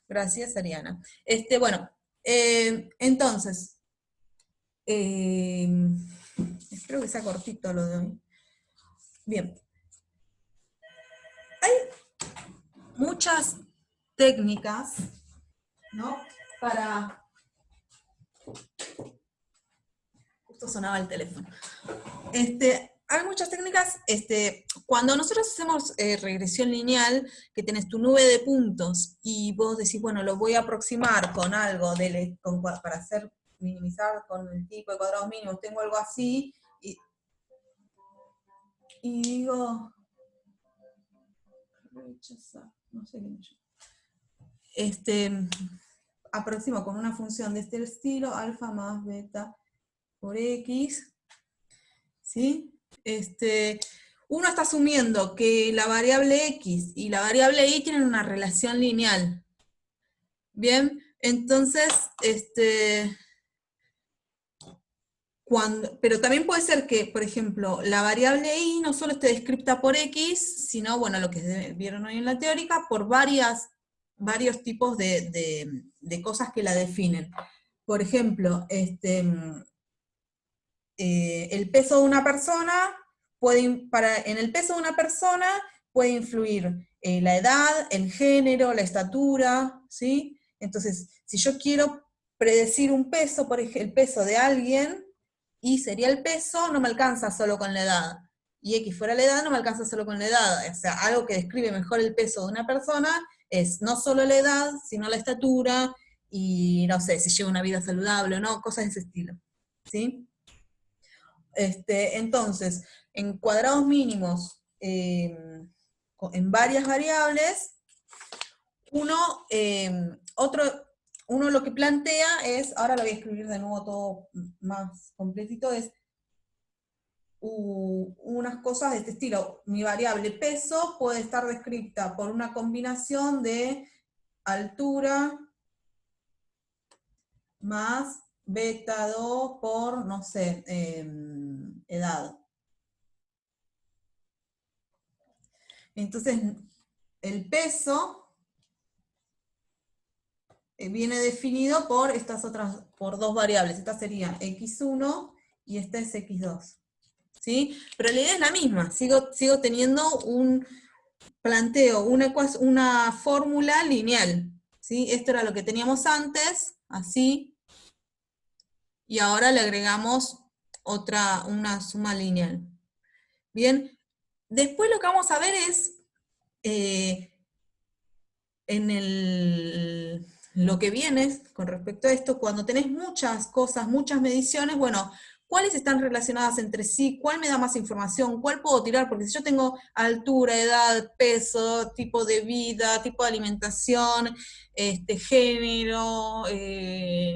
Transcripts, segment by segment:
Gracias, Ariana. Bueno, entonces, eh, espero que sea cortito lo de hoy. Bien, muchas técnicas, ¿no? Para... Justo sonaba el teléfono. Hay muchas técnicas, cuando nosotros hacemos regresión lineal, que tenés tu nube de puntos y vos decís, bueno, lo voy a aproximar con algo para hacer minimizar con el tipo de cuadrados mínimos, tengo algo así, y digo, rechazar, no sé qué me aproximo con una función de este estilo, alfa más beta por x, ¿sí? Uno está asumiendo que la variable x y la variable y tienen una relación lineal. Bien, entonces, pero también puede ser que, por ejemplo, la variable y no solo esté descripta por x, sino, bueno, lo que vieron hoy en la teórica, por varios tipos de cosas que la definen. Por ejemplo, el peso de una persona, en el peso de una persona puede influir la edad, el género, la estatura, ¿sí? Entonces, si yo quiero predecir un peso, por ejemplo, el peso de alguien, y sería el peso, no me alcanza solo con la edad. Y X fuera la edad, no me alcanza solo con la edad. O sea, algo que describe mejor el peso de una persona es no solo la edad, sino la estatura, y no sé, si lleva una vida saludable o no, cosas de ese estilo. ¿Sí? Entonces, en cuadrados mínimos, en varias variables, uno, uno lo que plantea es, ahora lo voy a escribir de nuevo todo más completito, es unas cosas de este estilo. Mi variable peso puede estar descrita por una combinación de altura más beta 2 por, no sé, edad. Entonces, el peso viene definido por estas otras, por dos variables. Esta sería x1 y esta es x2. ¿Sí? Pero la idea es la misma. Sigo teniendo un planteo, una fórmula lineal. ¿Sí? Esto era lo que teníamos antes, así, y ahora le agregamos una suma lineal. Bien, después lo que vamos a ver es lo que viene con respecto a esto, cuando tenés muchas cosas, muchas mediciones, bueno, ¿cuáles están relacionadas entre sí? ¿Cuál me da más información? ¿Cuál puedo tirar? Porque si yo tengo altura, edad, peso, tipo de vida, tipo de alimentación, género,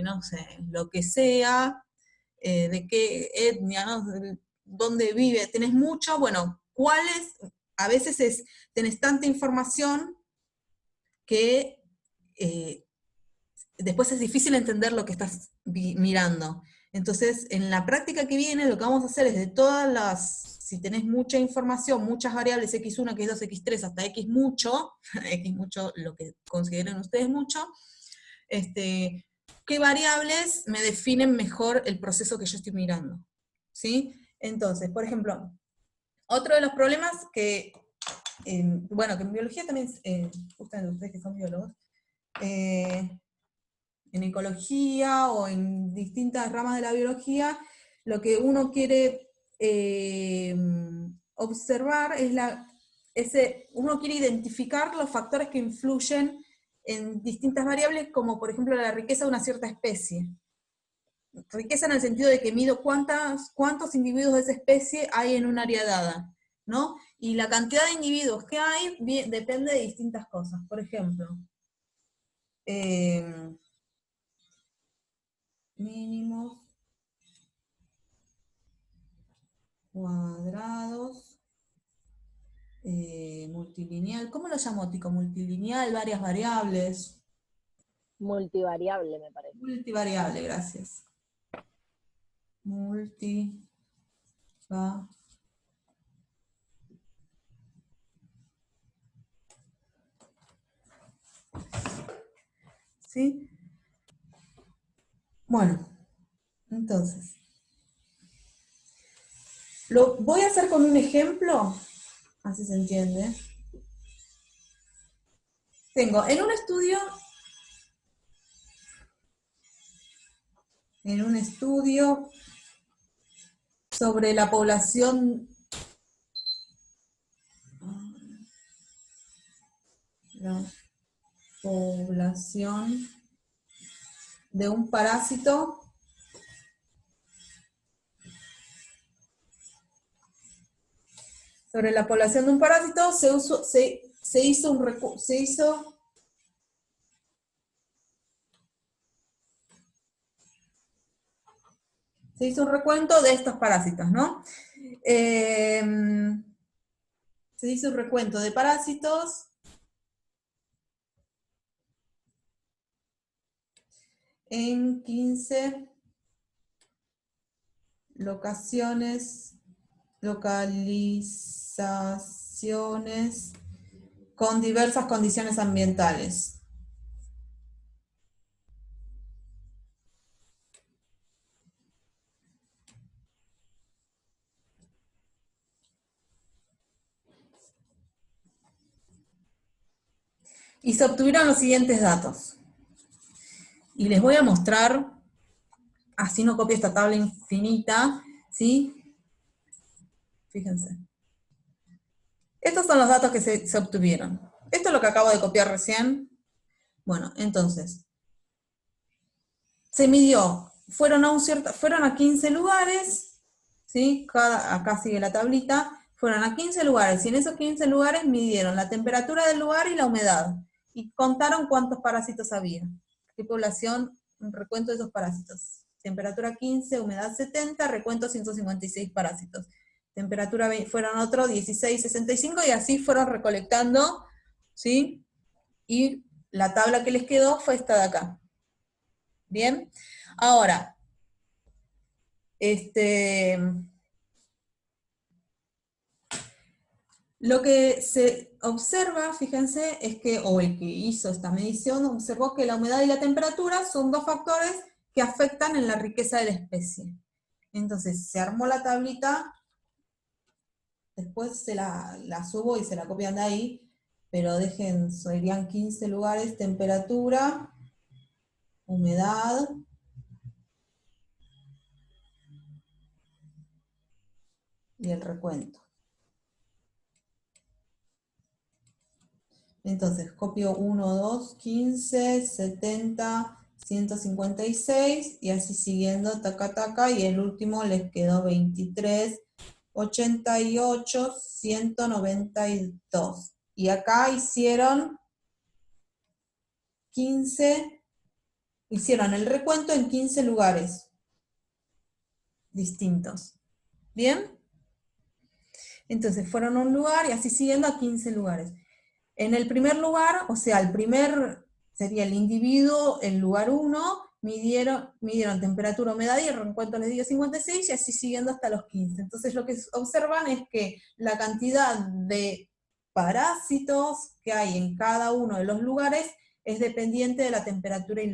no sé, lo que sea, de qué etnia, ¿no? Dónde vive, tenés mucho, bueno, ¿cuáles? A veces tenés tanta información que después es difícil entender lo que estás mirando. Entonces, en la práctica que viene, lo que vamos a hacer es de todas si tenés mucha información, muchas variables, x1, x2, x3, hasta x mucho, x mucho, lo que consideren ustedes mucho, qué variables me definen mejor el proceso que yo estoy mirando. ¿Sí? Entonces, por ejemplo, otro de los problemas bueno, que en biología también, justamente ustedes que son biólogos, en ecología o en distintas ramas de la biología, lo que uno quiere observar es uno quiere identificar los factores que influyen en distintas variables, como por ejemplo la riqueza de una cierta especie. Riqueza en el sentido de que mido cuántos individuos de esa especie hay en un área dada, ¿no? Y la cantidad de individuos que hay depende de distintas cosas. Por ejemplo, mínimos cuadrados, multilineal. ¿Cómo lo llamo, Tico? Multilineal, varias variables. Multivariable, me parece. Multivariable, gracias. Multivariable. ¿sí? Bueno, entonces, lo voy a hacer con un ejemplo, así se entiende. Tengo en un estudio sobre la población de un parásito se hizo un recuento de estos parásitos, ¿no? Se hizo un recuento de parásitos en 15 localizaciones con diversas condiciones ambientales. Y se obtuvieron los siguientes datos. Y les voy a mostrar, así no copio esta tabla infinita, ¿sí? Fíjense. Estos son los datos que se obtuvieron. Esto es lo que acabo de copiar recién. Bueno, entonces, se midió, fueron a 15 lugares, ¿sí? Acá sigue la tablita, fueron a 15 lugares, y en esos 15 lugares midieron la temperatura del lugar y la humedad, y contaron cuántos parásitos había. ¿Qué población? Un recuento de esos parásitos. Temperatura 15, humedad 70, recuento 156 parásitos. Temperatura fueron otros 16,65, y así fueron recolectando, ¿sí? Y la tabla que les quedó fue esta de acá. ¿Bien? Ahora, lo que se observa, fíjense, es que, o el que hizo esta medición, observó que la humedad y la temperatura son dos factores que afectan en la riqueza de la especie. Entonces, se armó la tablita, después se la subo y se la copian de ahí, pero serían 15 lugares, temperatura, humedad, y el recuento. Entonces, copio 1, 2, 15, 70, 156, y así siguiendo, taca, taca, y el último les quedó 23, 88, 192. Y acá hicieron el recuento en 15 lugares distintos. ¿Bien? Entonces fueron a un lugar y así siguiendo a 15 lugares. En el primer lugar, o sea, sería el individuo, el lugar 1, midieron temperatura, humedad, y el recuento les dio 56, y así siguiendo hasta los 15. Entonces lo que observan es que la cantidad de parásitos que hay en cada uno de los lugares es dependiente de la temperatura y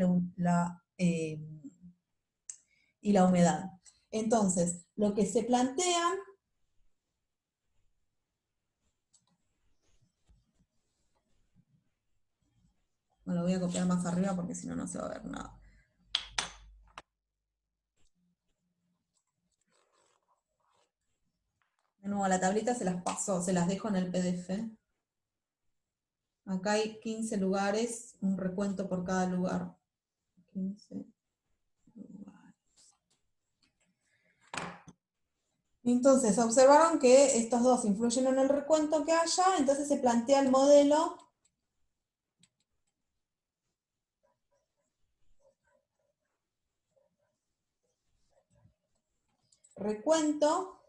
la humedad. Entonces, lo que se plantean... Bueno, lo voy a copiar más arriba porque si no, no se va a ver nada. De nuevo, la tablita se las paso, se las dejo en el PDF. Acá hay 15 lugares, un recuento por cada lugar. 15 lugares. Entonces, observaron que estos dos influyen en el recuento que haya, entonces se plantea el modelo recuento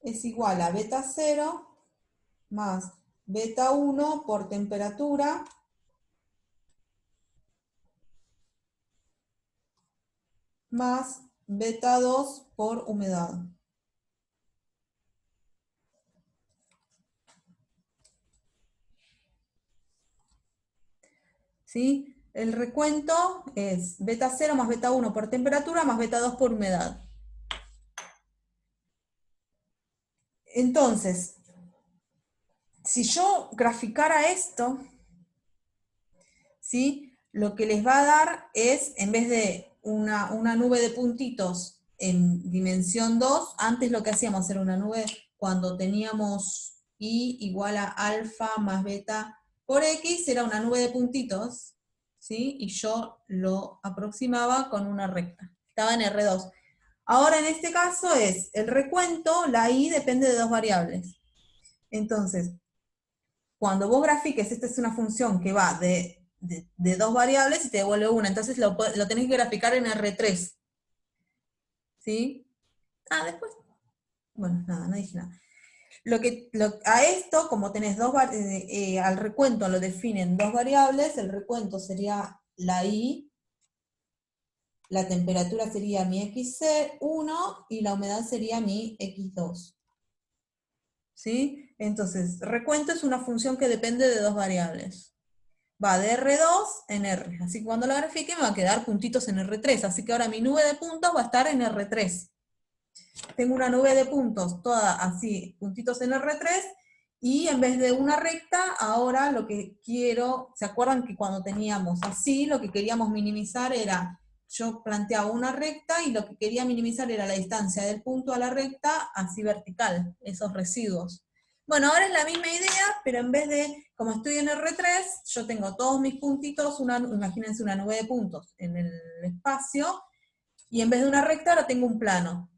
es igual a beta 0 más beta 1 por temperatura más beta 2 por humedad. ¿sí? El recuento es beta 0 más beta 1 por temperatura más beta 2 por humedad. Entonces, si yo graficara esto, ¿sí? Lo que les va a dar es, en vez de una nube de puntitos en dimensión 2, antes lo que hacíamos era una nube cuando teníamos y igual a alfa más beta por x, era una nube de puntitos, ¿sí? Y yo lo aproximaba con una recta. Estaba en R2. Ahora en este caso es el recuento, la y depende de dos variables. Entonces, cuando vos grafiques, esta es una función que va de dos variables y te devuelve una, entonces lo tenés que graficar en R3. ¿Sí? Después, bueno, nada, no dije nada. A esto, como tenés al recuento lo definen dos variables, el recuento sería la y, la temperatura sería mi xc1 y la humedad sería mi x2. ¿Sí? Entonces, recuento es una función que depende de dos variables. Va de R2 en R. Así que cuando la grafique me va a quedar puntitos en R3. Así que ahora mi nube de puntos va a estar en R3. Tengo una nube de puntos toda así, puntitos en R3, y en vez de una recta, ahora lo que quiero, ¿se acuerdan que cuando teníamos así, lo que queríamos minimizar era, yo planteaba una recta y lo que quería minimizar era la distancia del punto a la recta, así vertical, esos residuos. Bueno, ahora es la misma idea, pero en vez de, como estoy en R3, yo tengo todos mis puntitos, imagínense una nube de puntos en el espacio, y en vez de una recta ahora tengo un plano.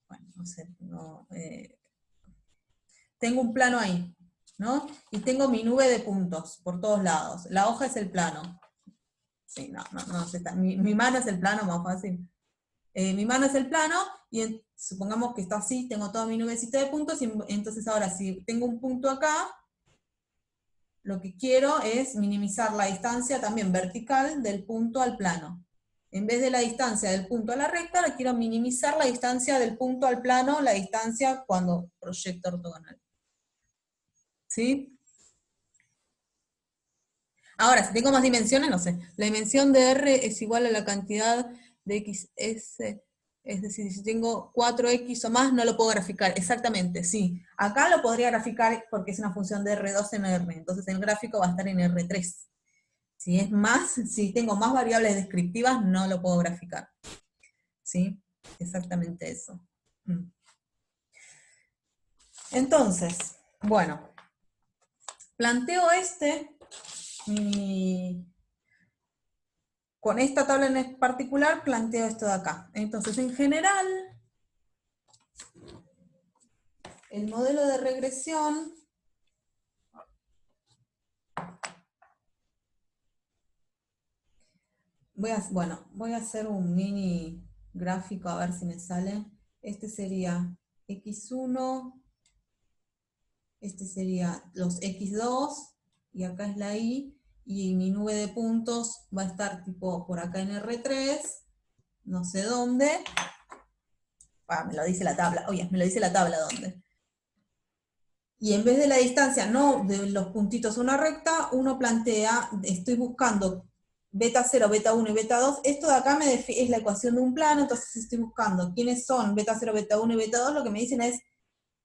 Bueno, no sé, tengo un plano ahí, ¿no? Y tengo mi nube de puntos por todos lados. La hoja es el plano. Sí, no, mi mano es el plano, más fácil. Mi mano es el plano, y supongamos que está así, tengo toda mi nubecita de puntos, y entonces ahora si tengo un punto acá, lo que quiero es minimizar la distancia también vertical del punto al plano. En vez de la distancia del punto a la recta, le quiero minimizar la distancia del punto al plano, la distancia cuando proyecto ortogonal. ¿Sí? Ahora, si tengo más dimensiones, no sé. La dimensión de R es igual a la cantidad de XS. Es decir, si tengo 4X o más, no lo puedo graficar. Exactamente, sí. Acá lo podría graficar porque es una función de R2 en R. Entonces el gráfico va a estar en R3. Si es más, si tengo más variables descriptivas, no lo puedo graficar. ¿Sí? Exactamente eso. Entonces, bueno, planteo con esta tabla en particular, planteo esto de acá. Entonces, en general, el modelo de regresión voy a hacer un mini gráfico a ver si me sale. Este sería x1, este sería los x2, y acá es la y mi nube de puntos va a estar tipo por acá en R3, no sé dónde. Me lo dice la tabla, oye, me lo dice la tabla dónde. Y en vez de la distancia, no de los puntitos una recta, uno plantea, estoy buscando beta 0, beta 1 y beta 2, esto de acá es la ecuación de un plano, entonces estoy buscando quiénes son beta 0, beta 1 y beta 2, lo que me dicen es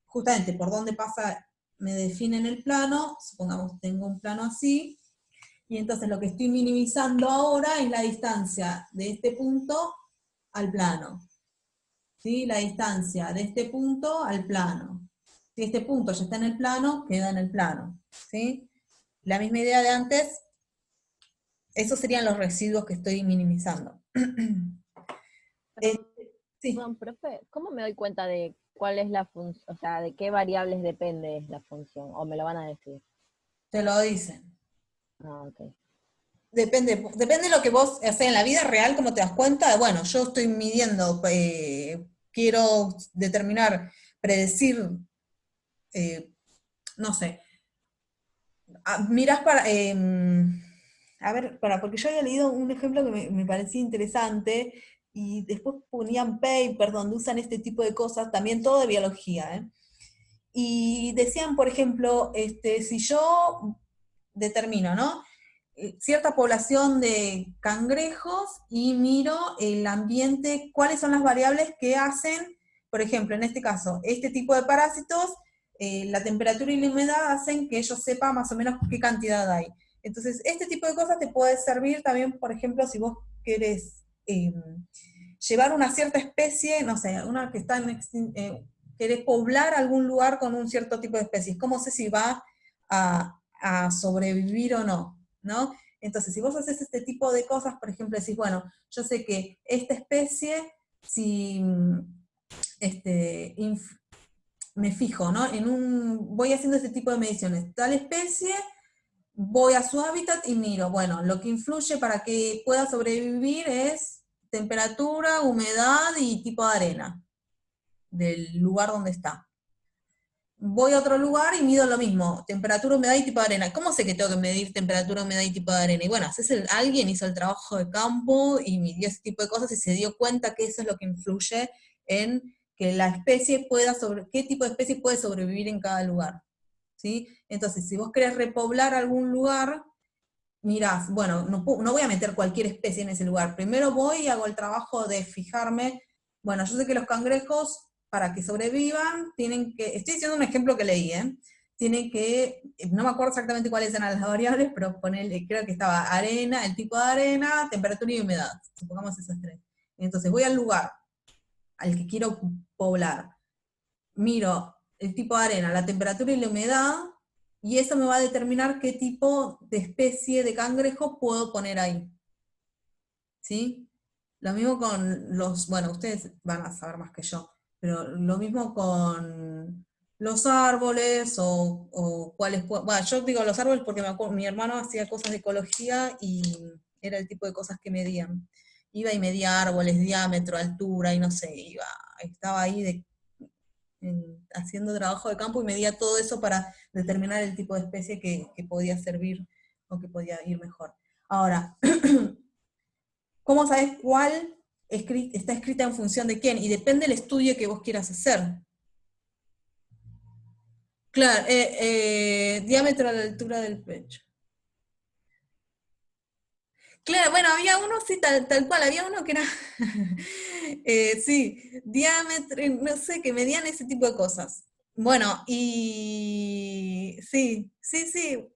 justamente por dónde pasa, me definen el plano, supongamos tengo un plano así, y entonces lo que estoy minimizando ahora es la distancia de este punto al plano, ¿sí? La distancia de este punto al plano. Si este punto ya está en el plano, queda en el plano, ¿sí? La misma idea de antes, esos serían los residuos que estoy minimizando. Sí, Perdón, profe, ¿cómo me doy cuenta de cuál es la función, o sea, de qué variables depende la función? ¿O me lo van a decir? te lo dicen. Ok. Depende de lo que vos haces en la vida real, como te das cuenta, bueno, yo estoy midiendo, quiero determinar, predecir, no sé, mirás porque yo había leído un ejemplo que me parecía interesante, y después ponían papers donde usan este tipo de cosas, también todo de biología, ¿eh? Y decían, por ejemplo, si yo determino, ¿no? cierta población de cangrejos y miro el ambiente, cuáles son las variables que hacen, por ejemplo, en este caso, este tipo de parásitos, la temperatura y la humedad hacen que ellos sepan más o menos qué cantidad hay. Entonces, este tipo de cosas te puede servir también, por ejemplo, si vos querés llevar una cierta especie, no sé, una que está querés poblar algún lugar con un cierto tipo de especies. ¿Cómo sé si va a sobrevivir o no? ¿No? Entonces, si vos haces este tipo de cosas, por ejemplo, decís, bueno, yo sé que esta especie, si este, me fijo, ¿no? Voy haciendo este tipo de mediciones. Tal especie, voy a su hábitat y miro, bueno, lo que influye para que pueda sobrevivir es temperatura, humedad y tipo de arena del lugar donde está. Voy a otro lugar y mido lo mismo, temperatura, humedad y tipo de arena. ¿Cómo sé que tengo que medir temperatura, humedad y tipo de arena? Y bueno, alguien hizo el trabajo de campo y midió ese tipo de cosas y se dio cuenta que eso es lo que influye en que la especie qué tipo de especie puede sobrevivir en cada lugar. ¿Sí? Entonces, si vos querés repoblar algún lugar, mirás, bueno, no voy a meter cualquier especie en ese lugar. Primero voy y hago el trabajo de fijarme, bueno, yo sé que los cangrejos, para que sobrevivan, estoy diciendo un ejemplo que leí, tienen que, no me acuerdo exactamente cuáles eran las variables, pero creo que estaba arena, el tipo de arena, temperatura y humedad, supongamos esas tres. Entonces voy al lugar al que quiero poblar, miro el tipo de arena, la temperatura y la humedad, y eso me va a determinar qué tipo de especie de cangrejo puedo poner ahí. ¿Sí? Lo mismo con bueno, ustedes van a saber más que yo, pero lo mismo con los árboles o cuáles, bueno, yo digo los árboles porque mi hermano hacía cosas de ecología y era el tipo de cosas que medían. Iba y medía árboles, diámetro, altura, y no sé, estaba ahí haciendo trabajo de campo y medía todo eso para determinar el tipo de especie que podía servir o que podía ir mejor. Ahora, ¿cómo sabes cuál está escrita en función de quién? Y depende del estudio que vos quieras hacer. Claro, diámetro a la altura del pecho. Claro, bueno, había uno, sí, tal cual, había uno que era, sí, diámetro, no sé, que medían ese tipo de cosas. Bueno, y sí, sí, sí,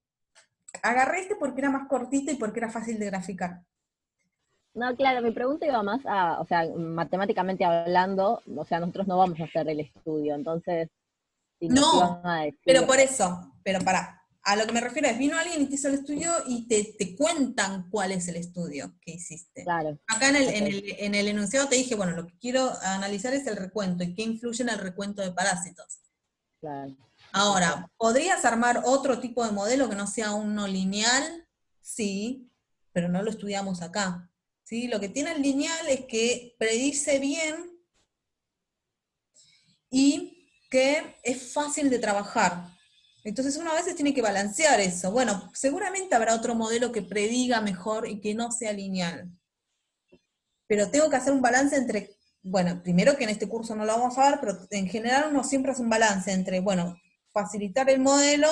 agarré este porque era más cortito y porque era fácil de graficar. No, claro, mi pregunta iba más a, o sea, matemáticamente hablando, o sea, nosotros no vamos a hacer el estudio, entonces, si nos No, iban a pero decir, por eso, pero para, a lo que me refiero es, vino alguien y te hizo el estudio y te cuentan cuál es el estudio que hiciste. claro, Acá ok, en el enunciado te dije, bueno, lo que quiero analizar es el recuento y qué influye en el recuento de parásitos. claro, ok, Ahora, ¿podrías armar otro tipo de modelo que no sea uno lineal? Sí, pero no lo estudiamos acá. ¿Sí? Lo que tiene el lineal es que predice bien y que es fácil de trabajar. Entonces uno a veces tiene que balancear eso. Bueno, seguramente habrá otro modelo que prediga mejor y que no sea lineal. Pero tengo que hacer un balance entre, bueno, primero que en este curso no lo vamos a ver, pero en general uno siempre hace un balance entre, bueno, facilitar el modelo,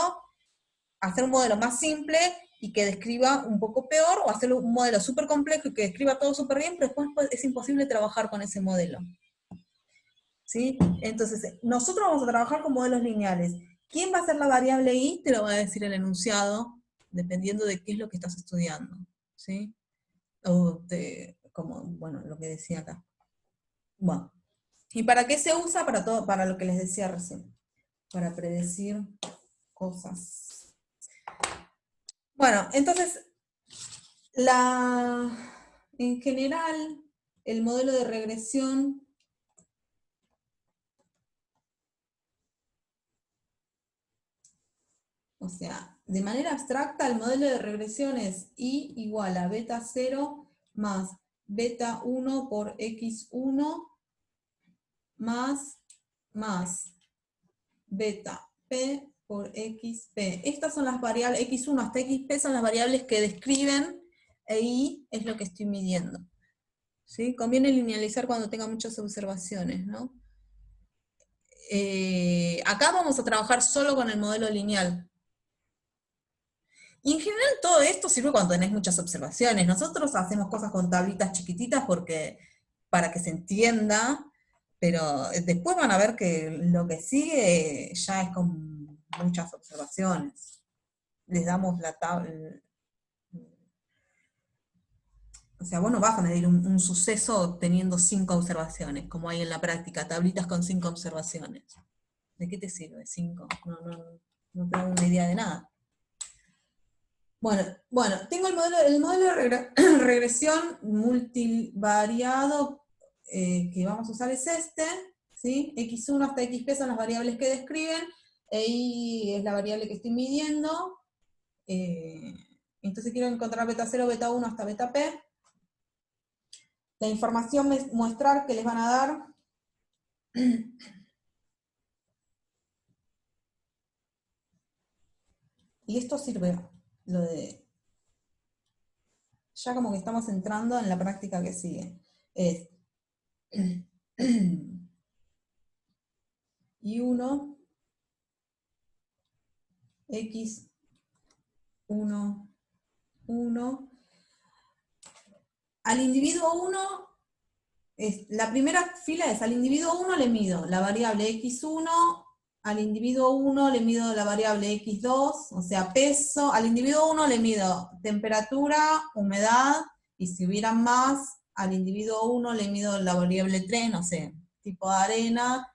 hacer un modelo más simple y que describa un poco peor, o hacer un modelo súper complejo y que describa todo súper bien, pero después es imposible trabajar con ese modelo. ¿Sí? Entonces, nosotros vamos a trabajar con modelos lineales. ¿Quién va a ser la variable i? Te lo va a decir el enunciado, dependiendo de qué es lo que estás estudiando. ¿Sí? Como, bueno, lo que decía acá. Bueno, ¿y para qué se usa? Para todo, para lo que les decía recién. Para predecir cosas. Bueno, entonces, en general, el modelo de regresión, o sea, de manera abstracta, el modelo de regresión es i igual a beta 0 más beta 1 por x1 más beta p por xp. Estas son las variables, x1 hasta xp son las variables que describen, e i es lo que estoy midiendo. ¿Sí? Conviene linealizar cuando tenga muchas observaciones, ¿no? Acá vamos a trabajar solo con el modelo lineal. Y en general todo esto sirve cuando tenés muchas observaciones. Nosotros hacemos cosas con tablitas chiquititas para que se entienda, pero después van a ver que lo que sigue ya es con muchas observaciones. Les damos la tabla. O sea, vos no vas a medir un suceso teniendo 5 observaciones, como hay en la práctica, tablitas con 5 observaciones. ¿De qué te sirve 5? No tengo una idea de nada. Bueno, tengo el modelo de regresión multivariado que vamos a usar es este, ¿sí? X1 hasta XP son las variables que describen, e Y es la variable que estoy midiendo, entonces quiero encontrar beta 0, beta 1 hasta beta P. La información muestral que les van a dar y esto sirve, lo de ya como que estamos entrando en la práctica que sigue. Es Y1, X1, 1. Al individuo 1, la primera fila es al individuo 1 le mido la variable X1, al individuo 1 le mido la variable X2, o sea, peso, al individuo 1 le mido temperatura, humedad, y si hubiera más, al individuo 1 le mido la variable 3, no sé, tipo de arena,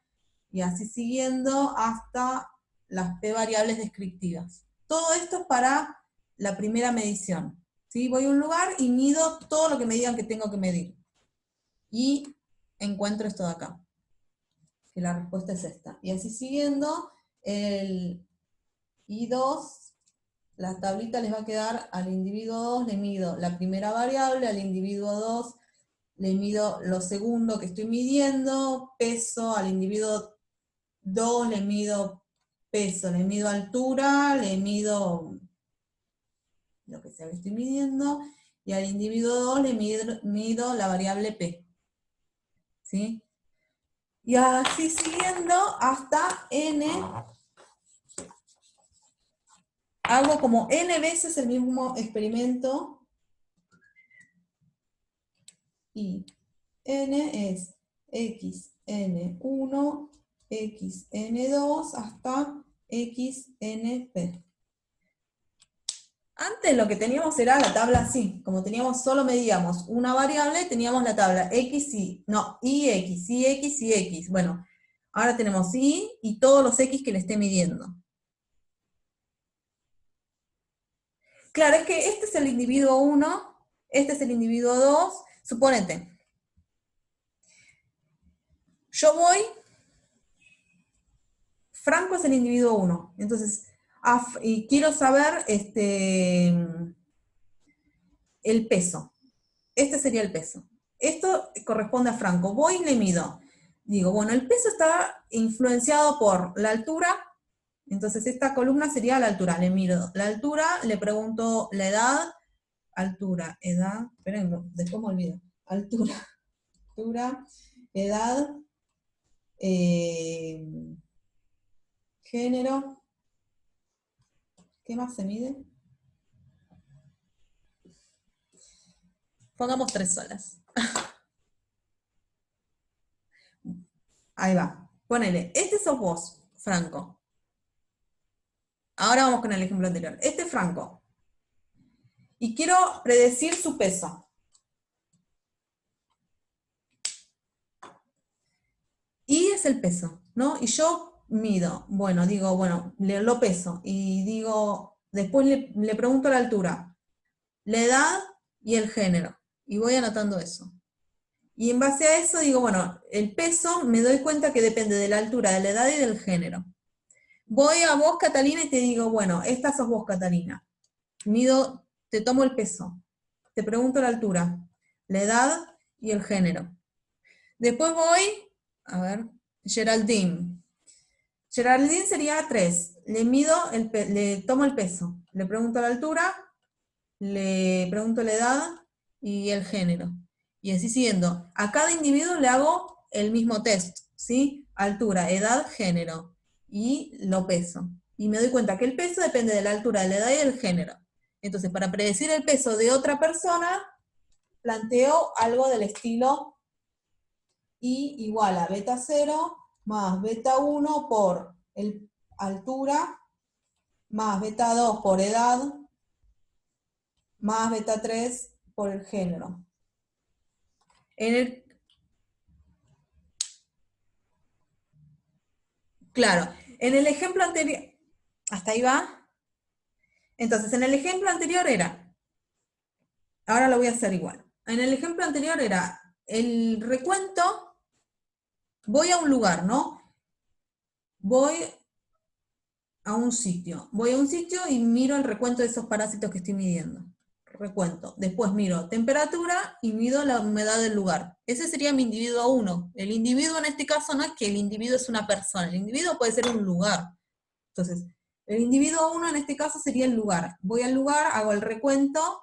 y así siguiendo hasta las P variables descriptivas. Todo esto es para la primera medición. ¿Sí? Voy a un lugar y mido todo lo que me digan que tengo que medir. Y encuentro esto de acá. Que la respuesta es esta. Y así siguiendo, el I2, la tablita les va a quedar al individuo 2, le mido la primera variable, al individuo 2 le mido lo segundo que estoy midiendo, peso, al individuo 2 le mido peso, le mido altura, le mido lo que sea que estoy midiendo, y al individuo 2 le mido la variable P. ¿Sí? Y así siguiendo hasta N, hago como N veces el mismo experimento, y N es xn1, xn2 hasta xnp. Antes lo que teníamos era la tabla así, como teníamos, solo medíamos una variable, teníamos la tabla x y, no, y x, y x, y x. Bueno, ahora tenemos y todos los x que le esté midiendo. Claro, es que este es el individuo 1, este es el individuo 2, suponete. Yo voy, Franco es el individuo 1, entonces, y quiero saber el peso. Este sería el peso. Esto corresponde a Franco. Voy y le mido. Digo, bueno, el peso está influenciado por la altura, entonces esta columna sería la altura. Le mido la altura, le pregunto la edad, altura, edad, esperen, después me olvido. Altura, edad, género. ¿Qué más se mide? Pongamos 3 solas. Ahí va. Ponele, este sos vos, Franco. Ahora vamos con el ejemplo anterior. Este es Franco. Y quiero predecir su peso. Y es el peso, ¿no? Y yo mido, bueno, digo, bueno, lo peso. Y digo, después le pregunto la altura, la edad y el género. Y voy anotando eso. Y en base a eso digo, bueno, el peso me doy cuenta que depende de la altura, de la edad y del género. Voy a vos, Catalina, y te digo, bueno, esta sos vos, Catalina. Mido, te tomo el peso. Te pregunto la altura, la edad y el género. Después voy, a ver, Geraldine. Geraldine sería 3. Le tomo el peso. Le pregunto la altura, le pregunto la edad y el género. Y así siguiendo. A cada individuo le hago el mismo test, ¿sí? Altura, edad, género. Y lo peso. Y me doy cuenta que el peso depende de la altura, de la edad y del género. Entonces, para predecir el peso de otra persona, planteo algo del estilo I igual a beta 0 más beta 1 por altura, más beta 2 por edad, más beta 3 por el género. Claro, en el ejemplo anterior, ¿hasta ahí va? Entonces, en el ejemplo anterior era, ahora lo voy a hacer igual. En el ejemplo anterior era el recuento, voy a un lugar, ¿no? Voy a un sitio y miro el recuento de esos parásitos que estoy midiendo. Recuento. Después miro temperatura y mido la humedad del lugar. Ese sería mi individuo 1. El individuo en este caso no es que el individuo es una persona, el individuo puede ser un lugar. Entonces, el individuo 1 en este caso sería el lugar. Voy al lugar, hago el recuento,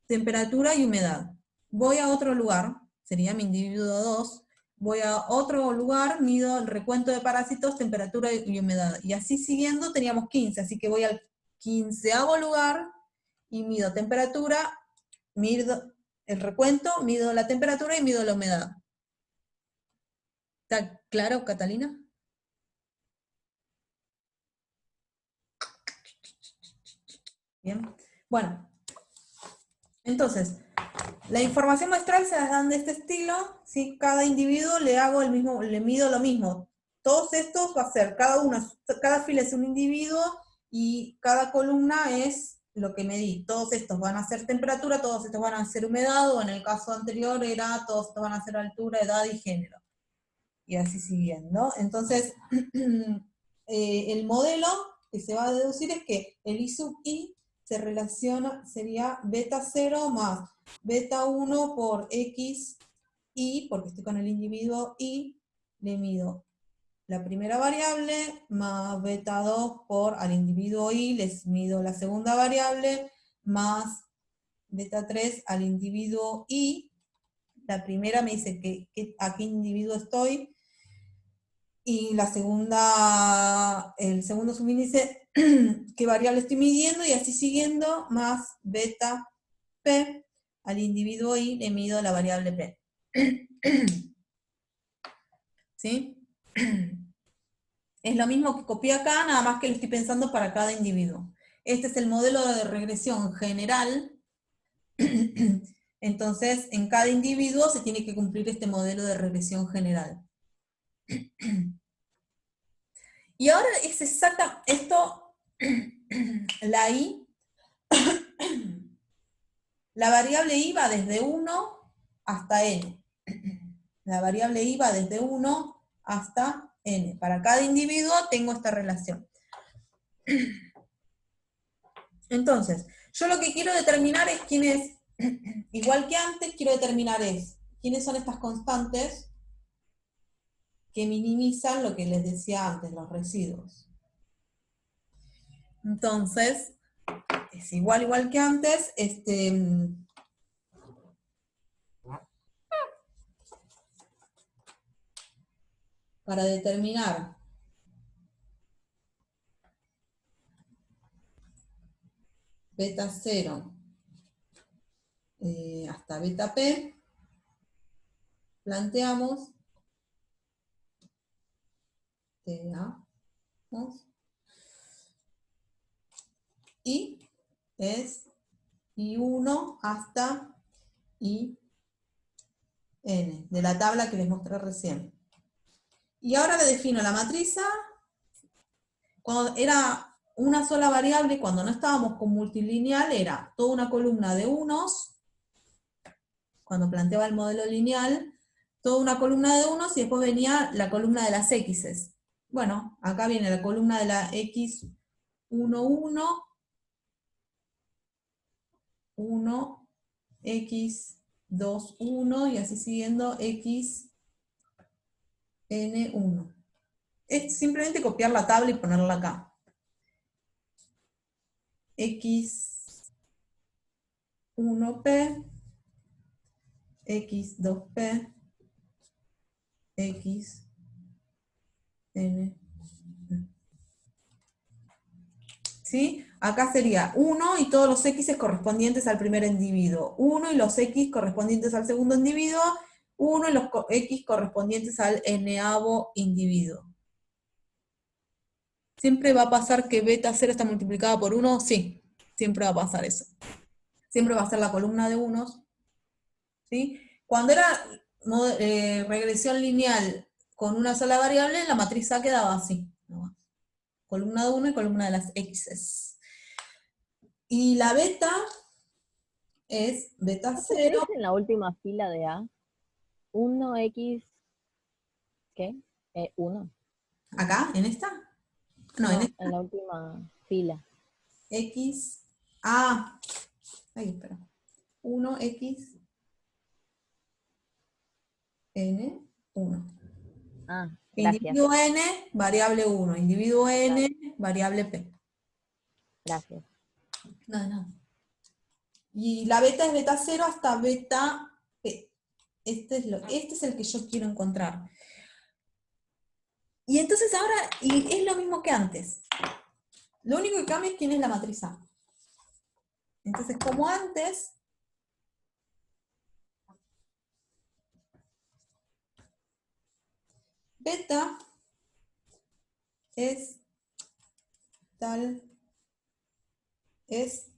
temperatura y humedad. Voy a otro lugar, sería mi individuo 2, voy a otro lugar, mido el recuento de parásitos, temperatura y humedad. Y así siguiendo teníamos 15, así que voy al 15º lugar y mido temperatura, mido el recuento, mido la temperatura y mido la humedad. ¿Está claro, Catalina? Bien. Bueno, entonces, la información muestral se las dan de este estilo, ¿sí? Cada individuo le hago el mismo, le mido lo mismo. Todos estos va a ser, cada fila es un individuo y cada columna es lo que medí. Todos estos van a ser temperatura, todos estos van a ser humedad, o en el caso anterior era, todos estos van a ser altura, edad y género. Y así siguiendo. Entonces, el modelo que se va a deducir es que el I sub I se relaciona, sería beta 0 más beta 1 por X I, porque estoy con el individuo I, le mido la primera variable, más beta 2 por al individuo I, les mido la segunda variable, más beta 3 al individuo I. La primera me dice a qué individuo estoy, y la segunda, el segundo subíndice, qué variable estoy midiendo, y así siguiendo, más beta P, al individuo I le mido la variable P. ¿Sí? Es lo mismo que copié acá, nada más que lo estoy pensando para cada individuo. Este es el modelo de regresión general. Entonces, en cada individuo se tiene que cumplir este modelo de regresión general. Y ahora es exacta, esto, la I, la variable I va desde 1 hasta N. La variable I va desde 1 hasta N. Para cada individuo tengo esta relación. Entonces, yo lo que quiero determinar es quién es, igual que antes, quiero determinar quiénes son estas constantes que minimizan lo que les decía antes, los residuos. Entonces, es igual que antes, para determinar beta 0 hasta beta P, planteamos, y es I1 hasta IN, de la tabla que les mostré recién. Y ahora le defino la matriz A. Cuando era una sola variable, cuando no estábamos con multilineal, era toda una columna de unos, cuando planteaba el modelo lineal, toda una columna de unos y después venía la columna de las x's. Bueno, acá viene la columna de la x11, 1, x21 y así siguiendo xn1. Es simplemente copiar la tabla y ponerla acá. x1p, x2p, xn. ¿sí? Acá sería 1 y todos los x correspondientes al primer individuo, 1 y los x correspondientes al segundo individuo, 1 y los x correspondientes al n-avo individuo. ¿Siempre va a pasar que beta 0 está multiplicada por 1? Sí, siempre va a pasar eso. Siempre va a ser la columna de unos, ¿sí? Cuando era regresión lineal con una sola variable, la matriz A quedaba así, ¿no? Columna de 1 y columna de las x's. Y la beta es beta ¿No te 0. dice en la última fila de A? 1x, ¿qué? 1. ¿Acá? ¿En esta? No, en No, esta. en la última fila. X, A. Ahí, espera. 1x, n, 1. Ah, gracias, Individuo n, variable 1. Individuo claro, n, variable p. gracias. No, no. Y la beta es beta 0 hasta beta p. Este es el que yo quiero encontrar. Y entonces ahora, y es lo mismo que antes. Lo único que cambia es quién es la matriz A. Entonces, como antes, beta es tal, es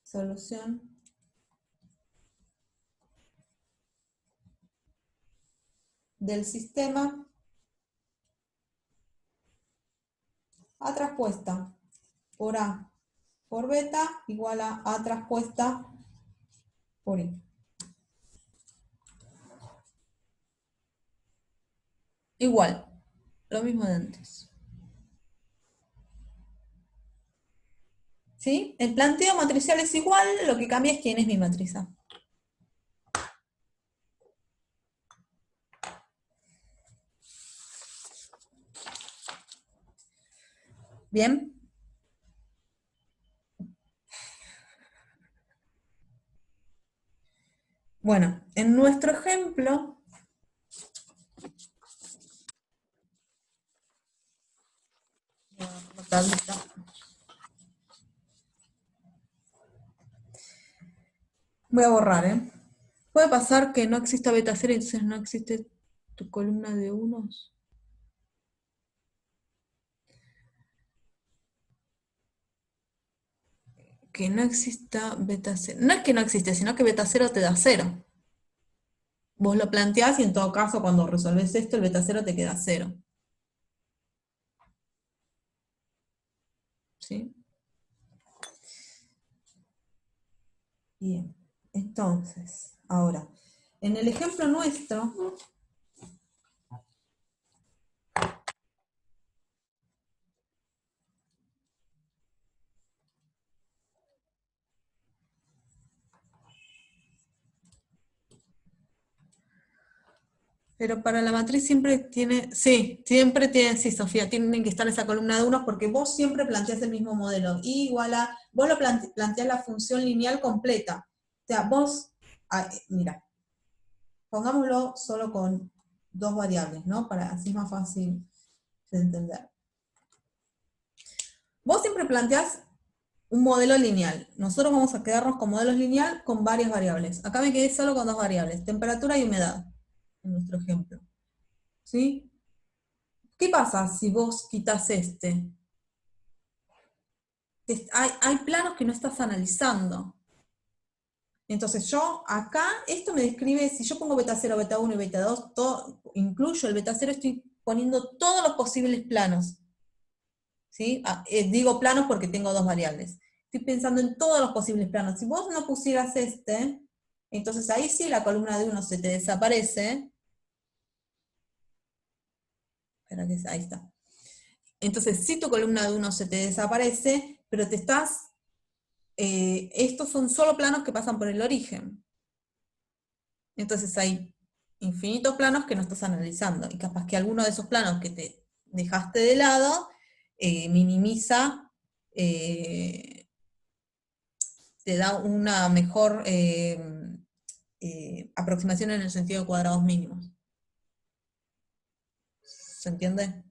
solución del sistema A traspuesta por A por beta igual a A traspuesta por I. Igual, lo mismo de antes. ¿Sí? El planteo matricial es igual, lo que cambia es quién es mi matriz A. ¿Bien? Bueno, en nuestro ejemplo, voy a borrar, ¿eh? Puede pasar que no exista beta 0 y entonces no existe tu columna de unos. Que no exista beta 0. No es que no existe, sino que beta 0 te da 0. Vos lo planteás y en todo caso cuando resolvés esto el beta 0 te queda 0. ¿Sí? Bien. Entonces, ahora, en el ejemplo nuestro, pero para la matriz siempre tiene, sí, sí, Sofía, tienen que estar esa columna de unos porque vos siempre planteás el mismo modelo. Y igual a, vos lo planteás la función lineal completa. O sea, vos, mira, pongámoslo solo con dos variables, ¿no? Para así es más fácil de entender. Vos siempre planteás un modelo lineal. Nosotros vamos a quedarnos con modelos lineal con varias variables. Acá me quedé solo con dos variables, temperatura y humedad, en nuestro ejemplo. ¿Sí? ¿Qué pasa si vos quitas este? Hay planos que no estás analizando. Entonces yo acá, esto me describe, si yo pongo beta 0, beta 1 y beta 2, todo, incluyo el beta 0, estoy poniendo todos los posibles planos. ¿Sí? Digo planos porque tengo dos variables. Estoy pensando en todos los posibles planos. Si vos no pusieras este, entonces ahí sí la columna de 1 se te desaparece. Espera que ahí está. Entonces sí tu columna de 1 se te desaparece, pero te estás... estos son solo planos que pasan por el origen. Entonces hay infinitos planos que no estás analizando. Y capaz que alguno de esos planos que te dejaste de lado minimiza... te da una mejor aproximación en el sentido de cuadrados mínimos. ¿Se entiende?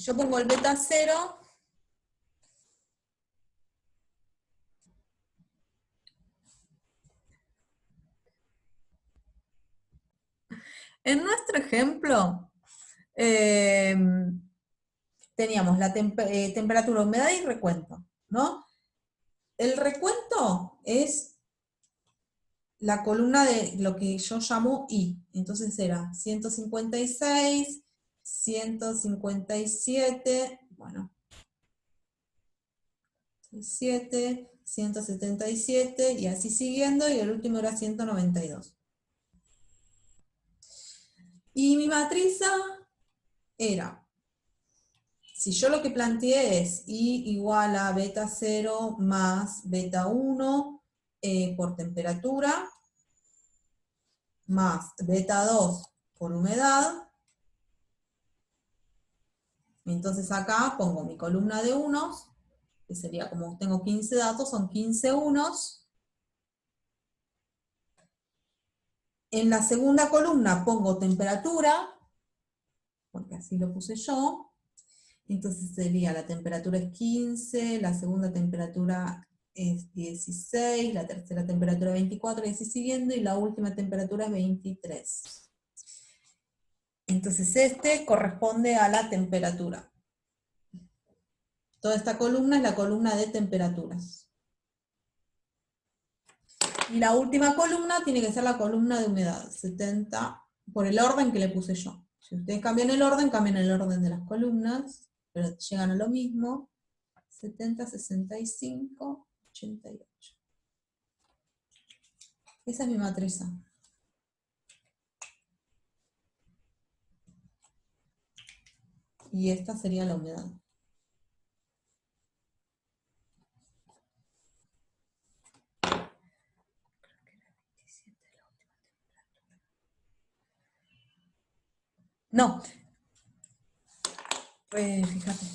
Si yo pongo el beta 0, en nuestro ejemplo, teníamos la temperatura, humedad y recuento, ¿no? El recuento es la columna de lo que yo llamo I. Entonces era 156, 157, bueno, 7, 177, y así siguiendo, y el último era 192. Y mi matriz era, si yo lo que planteé es I igual a beta 0 más beta 1 por temperatura, más beta 2 por humedad, entonces acá pongo mi columna de unos, que sería como tengo 15 datos, son 15 unos. En la segunda columna pongo temperatura, porque así lo puse yo. Entonces sería, la temperatura es 15, la segunda temperatura es 16, la tercera temperatura 24, y así siguiendo, y la última temperatura es 23. Entonces este corresponde a la temperatura. Toda esta columna es la columna de temperaturas. Y la última columna tiene que ser la columna de humedad, 70, por el orden que le puse yo. Si ustedes cambian el orden de las columnas, pero llegan a lo mismo, 70, 65, 88. Esa es mi matriz A. Y esta sería la humedad. No. Fíjate.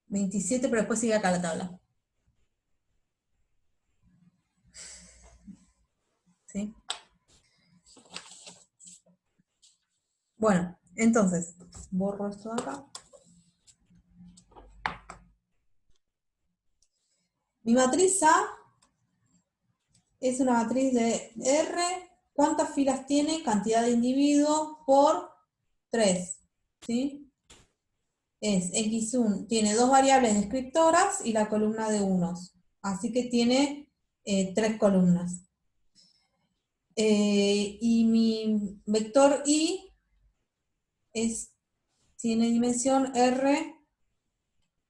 27, pero después sigue acá la tabla. ¿Sí? Bueno, entonces, borro esto de acá. Mi matriz A es una matriz de R. ¿Cuántas filas tiene? Cantidad de individuos por 3. ¿Sí? Es X1, tiene dos variables descriptoras y la columna de unos. Así que tiene 3 columnas. Y mi vector I tiene dimensión R,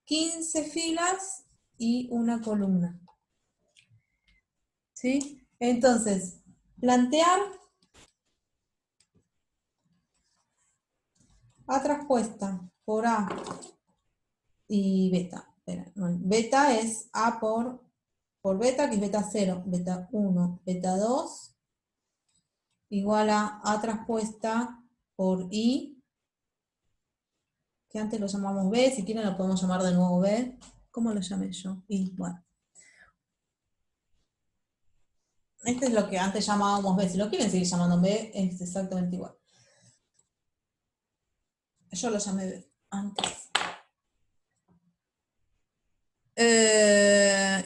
15 filas y una columna. ¿Sí? Entonces, plantear A traspuesta por A y beta. Espera, no, beta es A por beta, que es beta 0, beta 1, beta 2, igual a A traspuesta por I, que antes lo llamamos B, si quieren lo podemos llamar de nuevo B. ¿Cómo lo llamé yo? I, bueno. Este es lo que antes llamábamos B. Si lo quieren seguir llamando B, es exactamente igual. Yo lo llamé B antes.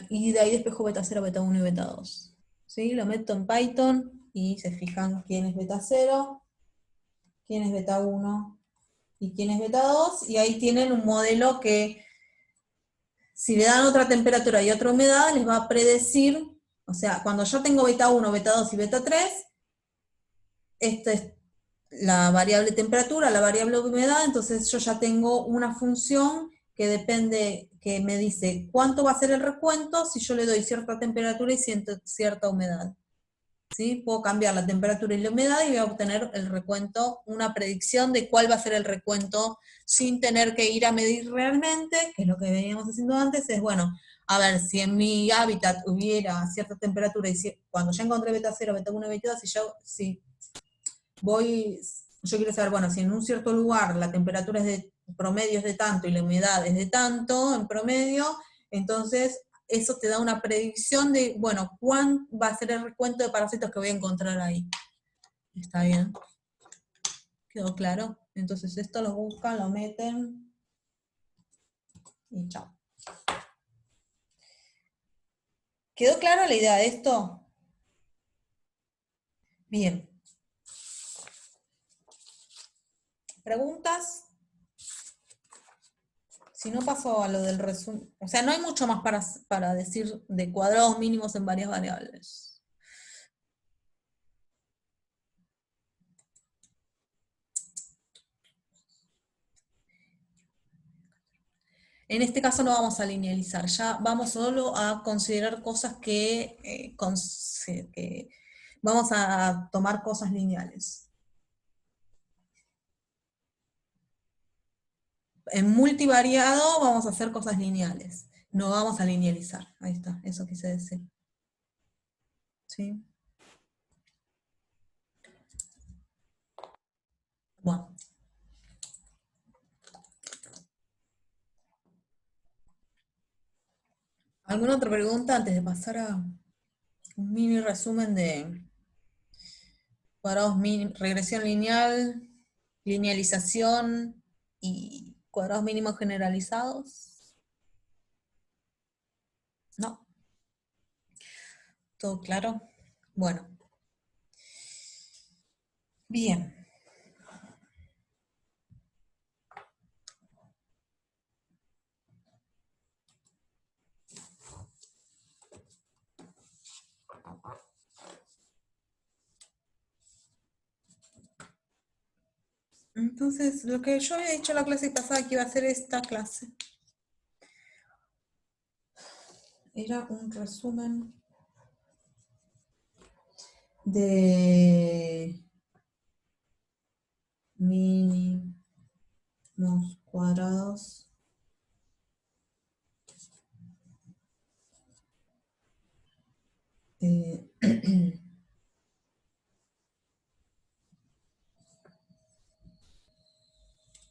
Y de ahí despejo beta 0, beta 1 y beta 2. ¿Sí? Lo meto en Python y se fijan quién es beta 0, quién es beta 1 y quién es beta 2. Y ahí tienen un modelo que, si le dan otra temperatura y otra humedad, les va a predecir, o sea, cuando yo tengo beta 1, beta 2 y beta 3, esta es la variable temperatura, la variable humedad, entonces yo ya tengo una función que depende, que me dice cuánto va a ser el recuento si yo le doy cierta temperatura y cierta humedad. ¿Sí? Puedo cambiar la temperatura y la humedad y voy a obtener el recuento, una predicción de cuál va a ser el recuento sin tener que ir a medir realmente, que es lo que veníamos haciendo antes, es bueno, a ver, si en mi hábitat hubiera cierta temperatura y cuando ya encontré beta 0, beta 1 y beta 2, yo quiero saber, bueno, si en un cierto lugar la temperatura es de promedio es de tanto y la humedad es de tanto en promedio, entonces eso te da una predicción de, bueno, cuán va a ser el recuento de parásitos que voy a encontrar ahí. ¿Está bien? ¿Quedó claro? Entonces esto lo buscan, lo meten y chao. ¿Quedó clara la idea de esto? Bien. ¿Preguntas? Si no paso a lo del resumen. O sea, no hay mucho más para decir de cuadrados mínimos en varias variables. En este caso no vamos a linealizar, ya vamos solo a considerar cosas que vamos a tomar cosas lineales. En multivariado vamos a hacer cosas lineales, no vamos a linealizar. Ahí está, eso quise decir. ¿Sí? Bueno. ¿Alguna otra pregunta antes de pasar a un mini resumen de cuadrados mínimos, regresión lineal, linealización y cuadrados mínimos generalizados? ¿No? ¿Todo claro? Bueno. Bien. Entonces, lo que yo había dicho la clase pasada que iba a hacer esta clase era un resumen de mínimos cuadrados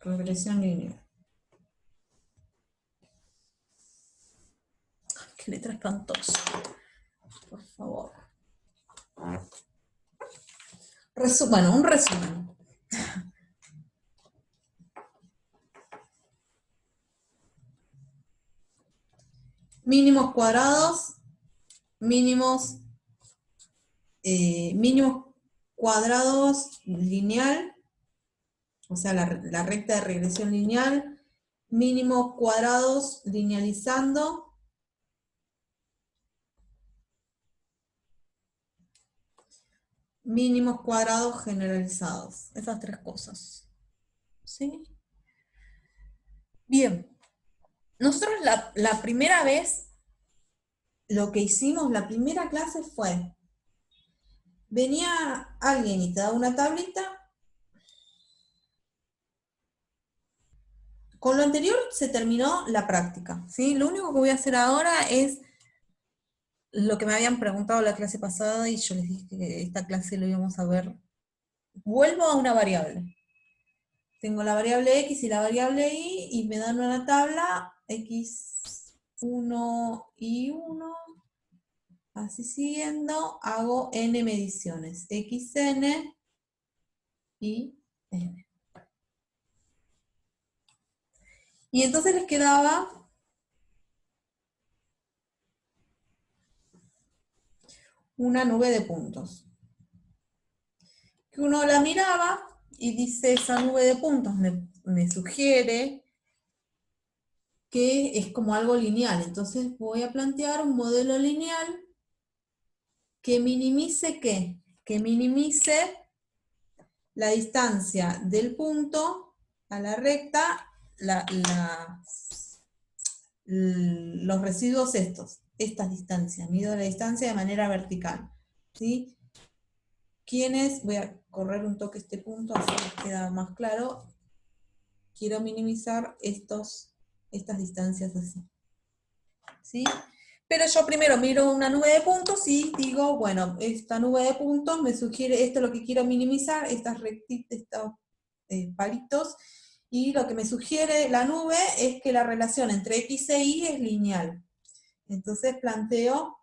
regresión lineal. Qué letra espantosa. Por favor. Bueno, un resumen. Mínimos cuadrados, mínimos cuadrados lineal, o sea, la recta de regresión lineal, mínimos cuadrados linealizando, mínimos cuadrados generalizados. Esas tres cosas. ¿Sí? Bien. Nosotros la primera vez, lo que hicimos, la primera clase fue, venía alguien y te daba una tablita. Con lo anterior se terminó la práctica, ¿sí? Lo único que voy a hacer ahora es lo que me habían preguntado la clase pasada y yo les dije que esta clase lo íbamos a ver. Vuelvo a una variable. Tengo la variable x y la variable y me dan una tabla x1 y 1, así siguiendo, hago n mediciones, xn y n. Y entonces les quedaba una nube de puntos. Que uno la miraba y dice, esa nube de puntos me sugiere que es como algo lineal. Entonces voy a plantear un modelo lineal que minimice ¿qué? Que minimice la distancia del punto a la recta, los residuos estas distancias. Mido la distancia de manera vertical. ¿Sí? Voy a correr un toque este punto, así que queda más claro. Quiero minimizar estas distancias así. ¿Sí? Pero yo primero miro una nube de puntos y digo, bueno, esta nube de puntos me sugiere, esto es lo que quiero minimizar, estas rectitas, estos palitos, y lo que me sugiere la nube es que la relación entre x e y es lineal. Entonces planteo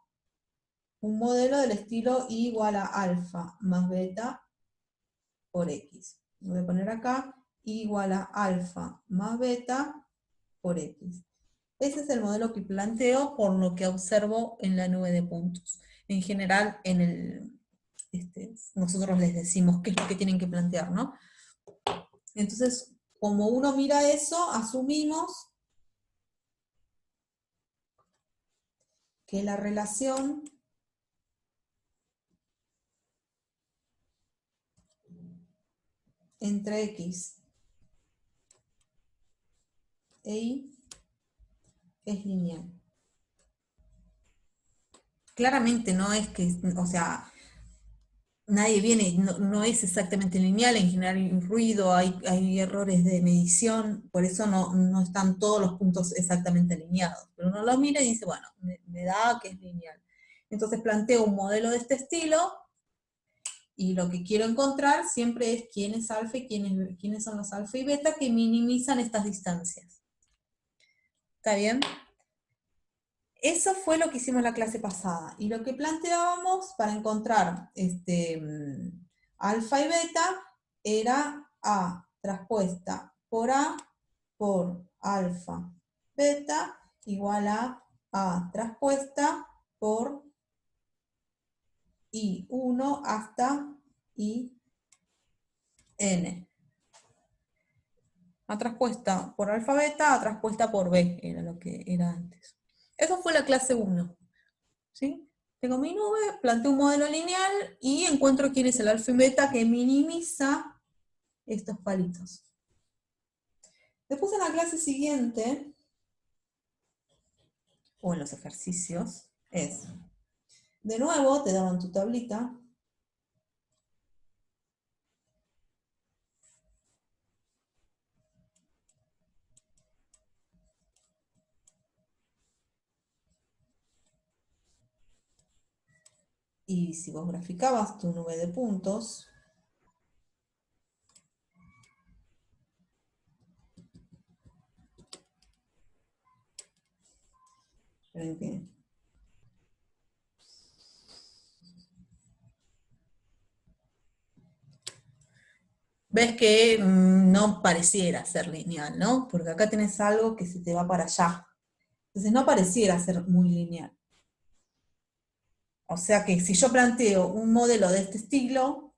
un modelo del estilo y igual a alfa más beta por x. lo voy a poner acá, igual a alfa más beta por x. Ese es el modelo que planteo por lo que observo en la nube de puntos. En general, nosotros les decimos qué es lo que tienen que plantear, ¿no? Entonces, como uno mira eso, asumimos que la relación entre x e y es lineal. Claramente no es que, o sea, nadie viene, no es exactamente lineal, en general hay ruido, hay errores de medición, por eso no están todos los puntos exactamente alineados. Pero uno lo mira y dice, bueno, me da que es lineal. Entonces planteo un modelo de este estilo, y lo que quiero encontrar siempre es quién es alfa y quiénes son los alfa y beta que minimizan estas distancias. ¿Está bien? Eso fue lo que hicimos la clase pasada. Y lo que planteábamos para encontrar alfa y beta era A traspuesta por A por alfa beta igual a A traspuesta por I1 hasta IN. A traspuesta por alfa beta, a traspuesta por B, era lo que era antes. Eso fue la clase 1. ¿Sí? Tengo mi nube, planteo un modelo lineal y encuentro quién es el alfa y beta que minimiza estos palitos. Después en la clase siguiente, o en los ejercicios, es, de nuevo te daban tu tablita, y si vos graficabas tu nube de puntos, esperen que ves que no pareciera ser lineal, ¿no? Porque acá tenés algo que se te va para allá. Entonces no pareciera ser muy lineal. O sea que si yo planteo un modelo de este estilo,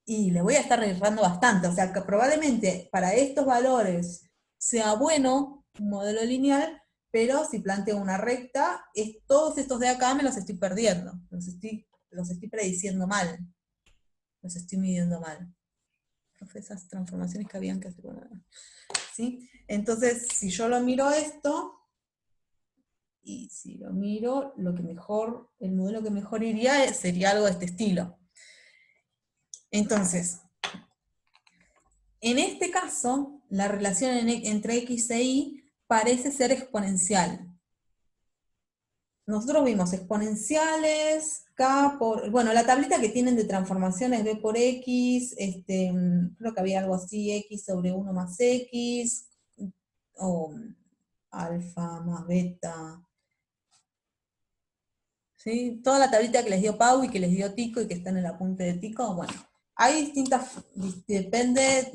y le voy a estar errando bastante, o sea que probablemente para estos valores sea bueno un modelo lineal, pero si planteo una recta, todos estos de acá me los estoy perdiendo, los estoy prediciendo mal, los estoy midiendo mal. Esas transformaciones que habían que hacer. ¿Sí? Entonces, si yo lo miro esto, y si lo miro, el modelo que mejor iría sería algo de este estilo. Entonces, en este caso, la relación entre x e y parece ser exponencial. Nosotros vimos exponenciales, k por, bueno, la tablita que tienen de transformaciones b por x, creo que había algo así, x sobre 1 más x, o alfa más beta, ¿sí? Toda la tablita que les dio Pau y que les dio Tico y que está en el apunte de Tico, bueno, hay depende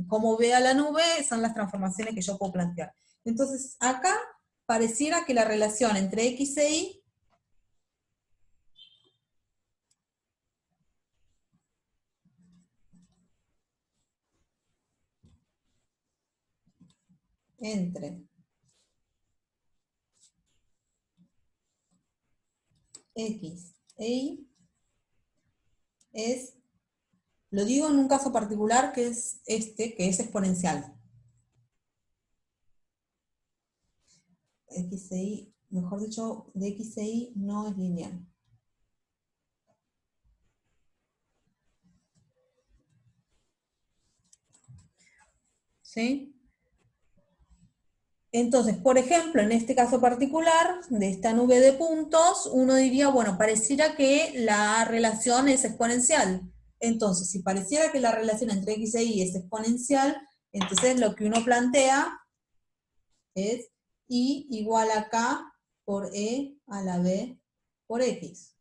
cómo vea la nube, son las transformaciones que yo puedo plantear. Entonces, acá pareciera que la relación entre x e y entre x e y es, lo digo en un caso particular que es que es exponencial. X e y, mejor dicho, de x e y no es lineal. ¿Sí? Entonces, por ejemplo, en este caso particular, de esta nube de puntos, uno diría, bueno, pareciera que la relación es exponencial. Entonces, si pareciera que la relación entre x e y es exponencial, entonces lo que uno plantea es y igual a k por e a la b por x.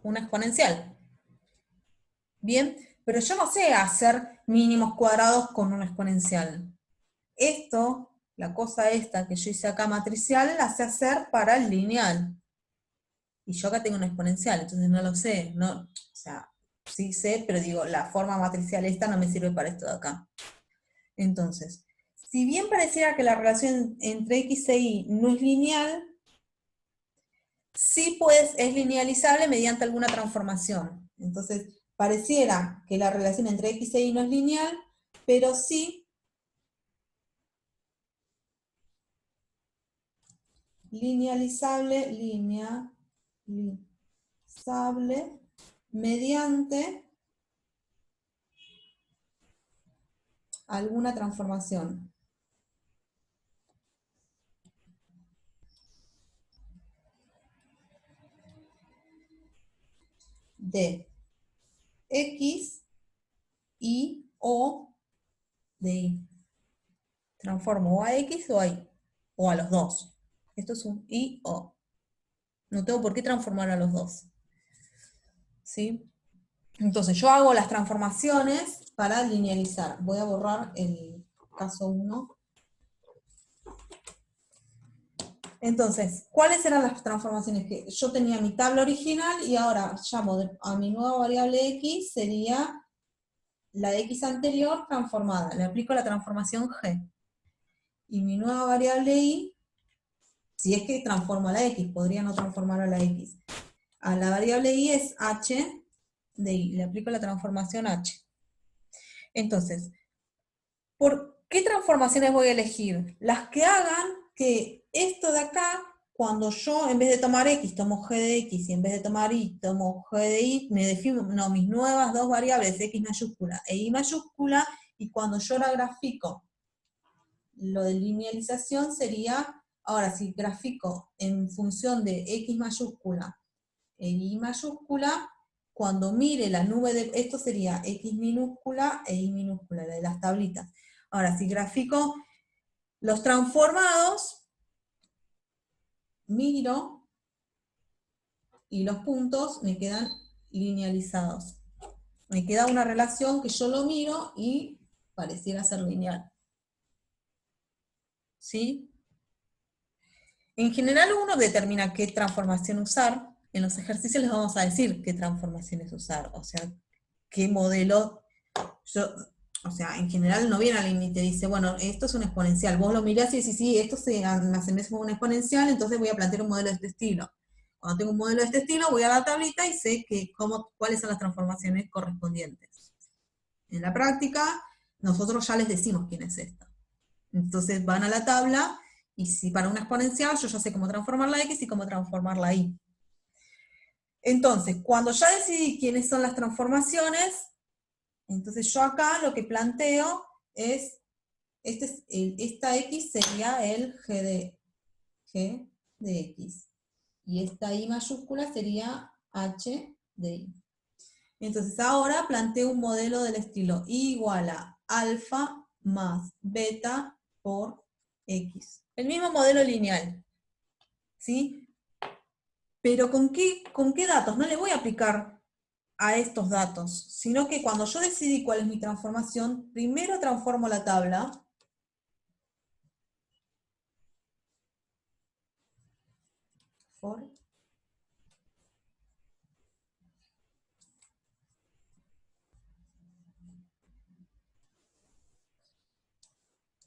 Una exponencial. Bien, pero yo no sé hacer mínimos cuadrados con un exponencial. Esto, la cosa esta que yo hice acá matricial, la sé hacer para el lineal. Y yo acá tengo una exponencial, entonces no lo sé. No, o sea, sí sé, pero digo, la forma matricial esta no me sirve para esto de acá. Entonces, si bien pareciera que la relación entre x e y no es lineal, sí pues es linealizable mediante alguna transformación. Entonces, pareciera que la relación entre x e y no es lineal, pero sí linealizable mediante alguna transformación de x y o de y. Transformo o a x o a y, o a los dos. Esto es un y o. No tengo por qué transformar a los dos. ¿Sí? Entonces yo hago las transformaciones para linealizar. Voy a borrar el caso 1. Entonces, ¿cuáles eran las transformaciones? Que yo tenía mi tabla original y ahora llamo a mi nueva variable x, sería la de x anterior transformada. Le aplico la transformación g. Y mi nueva variable y, si es que transformo a la x, podría no transformar a la x. A la variable y es h de y. Le aplico la transformación h. Entonces, ¿por qué transformaciones voy a elegir? Las que hagan que esto de acá, cuando yo en vez de tomar x tomo g de x y en vez de tomar y tomo g de y, me defino mis nuevas dos variables, x mayúscula e y mayúscula, y cuando yo la grafico, lo de linealización sería, ahora si grafico en función de x mayúscula e y mayúscula, cuando mire la nube de, esto sería x minúscula e y minúscula, la de las tablitas. Ahora, si grafico los transformados, miro y los puntos me quedan linealizados. Me queda una relación que yo lo miro y pareciera ser lineal. ¿Sí? En general uno determina qué transformación usar. En los ejercicios les vamos a decir qué transformaciones usar. O sea, qué modelo. O sea, en general no viene alguien y te dice, bueno, esto es un exponencial. Vos lo mirás y decís, sí, esto se asemeja como un exponencial, entonces voy a plantear un modelo de este estilo. Cuando tengo un modelo de este estilo, voy a la tablita y sé cuáles son las transformaciones correspondientes. En la práctica, nosotros ya les decimos quién es esta. Entonces van a la tabla, y si para una exponencial, yo ya sé cómo transformar la x y cómo transformar la y. Entonces, cuando ya decidí quiénes son las transformaciones, entonces yo acá lo que planteo es, esta x sería el g de x. Y esta y mayúscula sería h de y. Entonces ahora planteo un modelo del estilo y igual a alfa más beta por x. El mismo modelo lineal. ¿Sí? Pero ¿con qué datos? No le voy a aplicar a estos datos, sino que cuando yo decidí cuál es mi transformación, primero transformo la tabla, for,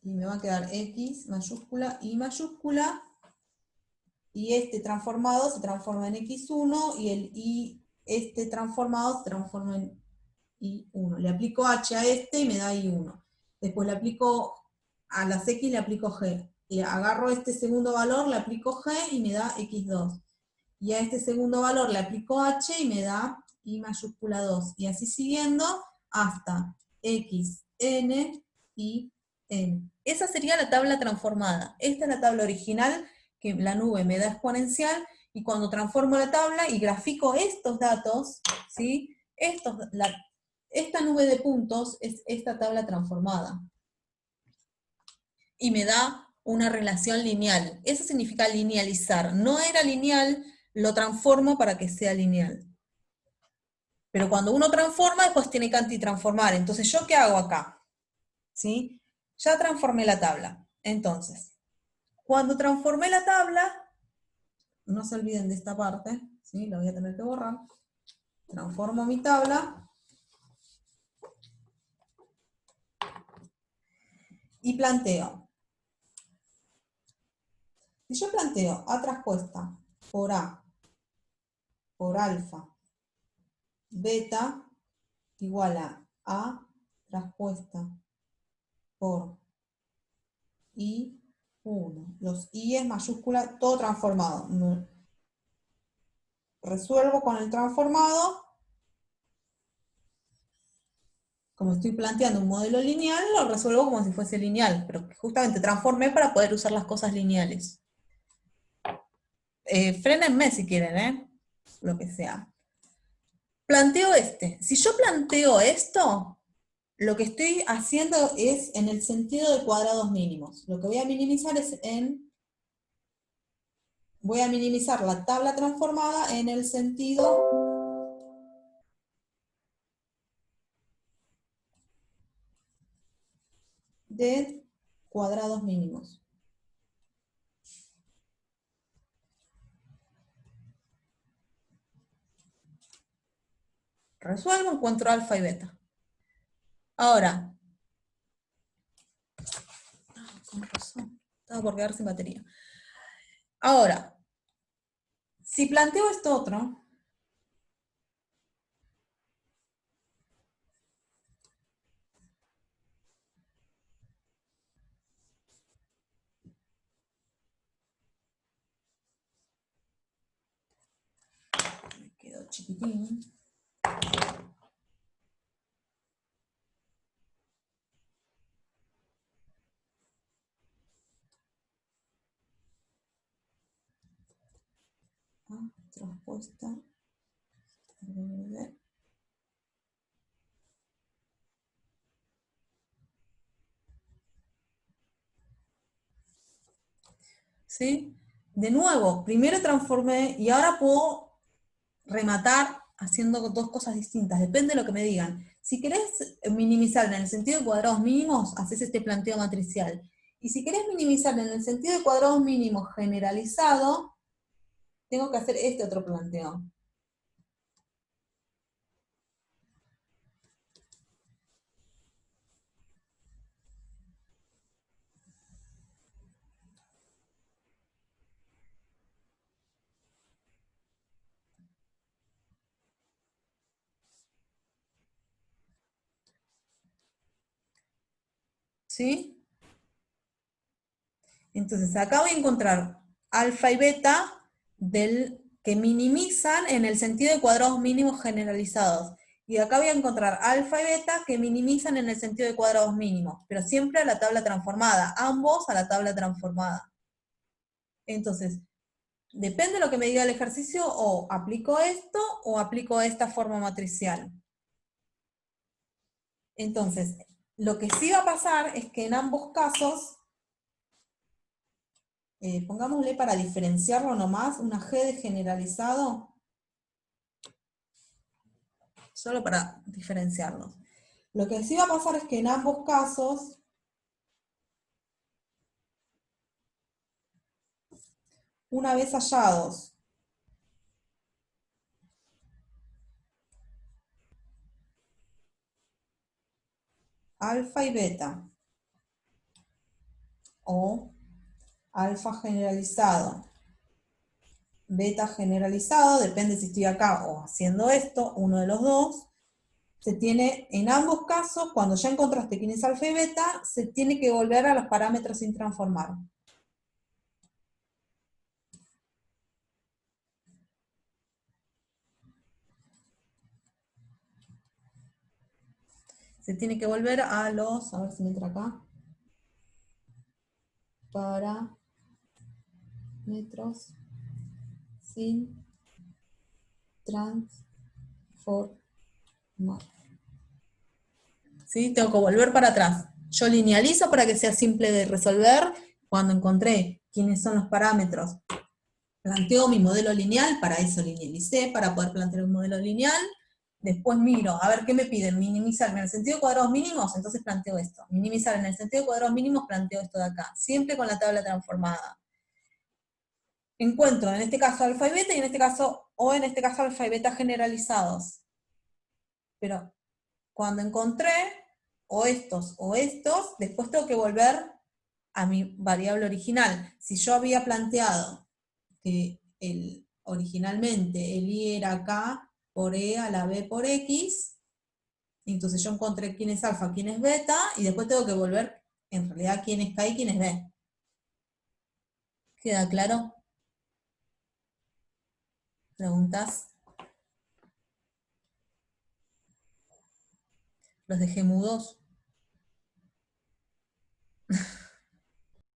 y me va a quedar x mayúscula, y mayúscula, y este transformado se transforma en x1, y el y, este transformado se transforma en y1. Le aplico h a este y me da y1. Después le aplico a las x, le aplico g. Y agarro este segundo valor, le aplico g y me da x2. Y a este segundo valor le aplico h y me da y mayúscula 2. Y así siguiendo hasta x, n y n. Esa sería la tabla transformada. Esta es la tabla original que la nube me da exponencial, y cuando transformo la tabla y grafico estos datos, ¿sí? Esta nube de puntos es esta tabla transformada. Y me da una relación lineal. Eso significa linealizar. No era lineal, lo transformo para que sea lineal. Pero cuando uno transforma, después tiene que antitransformar. Entonces, ¿yo qué hago acá? ¿Sí? Ya transformé la tabla. Entonces, cuando transformé la tabla, no se olviden de esta parte, ¿sí? La voy a tener que borrar. Transformo mi tabla. Y planteo. Si yo planteo A traspuesta por A, por alfa, beta, igual a A traspuesta por I1. Los I es mayúscula, todo transformado. Resuelvo con el transformado. Como estoy planteando un modelo lineal, lo resuelvo como si fuese lineal, pero justamente transformé para poder usar las cosas lineales. Frénenme si quieren, lo que sea. Planteo este. Si yo planteo esto, lo que estoy haciendo es en el sentido de cuadrados mínimos. Lo que voy a minimizar es voy a minimizar la tabla transformada en el sentido de cuadrados mínimos. Resuelvo, encuentro alfa y beta. Ahora, con razón, estaba por quedar sin batería. Ahora, si planteo esto otro, me quedó chiquitín. Transpuesta. ¿Sí? De nuevo, primero transformé y ahora puedo rematar haciendo dos cosas distintas, depende de lo que me digan. Si querés minimizar en el sentido de cuadrados mínimos, haces este planteo matricial. Y si querés minimizar en el sentido de cuadrados mínimos generalizado, tengo que hacer este otro planteo. ¿Sí? Entonces acá voy a encontrar alfa y beta que minimizan en el sentido de cuadrados mínimos generalizados. Y acá voy a encontrar alfa y beta que minimizan en el sentido de cuadrados mínimos, pero siempre a la tabla transformada, ambos a la tabla transformada. Entonces, depende de lo que me diga el ejercicio, o aplico esto o aplico esta forma matricial. Entonces, lo que sí va a pasar es que en ambos casos, pongámosle para diferenciarlo nomás, una G de generalizado, solo para diferenciarlos. Lo que sí va a pasar es que en ambos casos, una vez hallados alfa y beta, o alfa generalizado, beta generalizado, depende si estoy acá o haciendo esto, uno de los dos, se tiene, en ambos casos, cuando ya encontraste quién es alfa y beta, se tiene que volver a los parámetros sin transformar. Se tiene que volver a los, a ver si me entra acá, parámetros sin transformar. ¿Sí? Tengo que volver para atrás. Yo linealizo para que sea simple de resolver. Cuando encontré quiénes son los parámetros, planteo mi modelo lineal, para eso linealicé, para poder plantear un modelo lineal. Después miro, a ver qué me piden, minimizar en el sentido de cuadrados mínimos, entonces planteo esto. Minimizar en el sentido de cuadrados mínimos, planteo esto de acá. Siempre con la tabla transformada. Encuentro en este caso alfa y beta, y en este caso, o en este caso alfa y beta generalizados. Pero cuando encontré o estos, después tengo que volver a mi variable original. Si yo había planteado que originalmente el i era k por e a la b por x, entonces yo encontré quién es alfa, quién es beta, y después tengo que volver, en realidad, quién es k y quién es b. ¿Queda claro? ¿Preguntas? ¿Los dejé mudos?